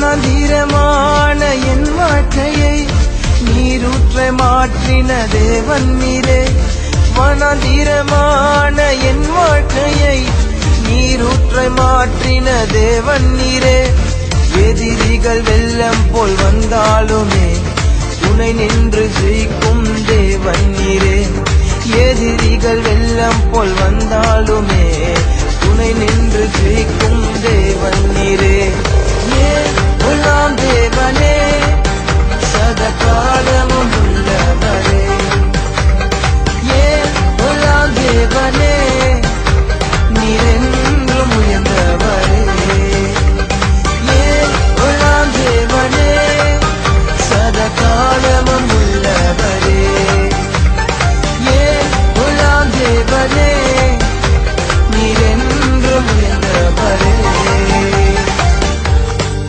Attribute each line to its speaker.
Speaker 1: வனாந்தீரமான என் வாழ்க்கையை நீரூற்ற மாற்றின தேவன் நீரே. வனாந்தீரமான என் வாழ்க்கையை நீரூற்ற மாற்றின தேவன் நீரே. எதிரிகள் வெள்ளம் போல் வந்தாலுமே துணை நின்று ஜெயிக்கும் தேவன் நீரே. எதிரிகள் வெள்ளம் போல் வந்தாலுமே துணை நின்று ஜெயிக்கும் தேவன் நீரே.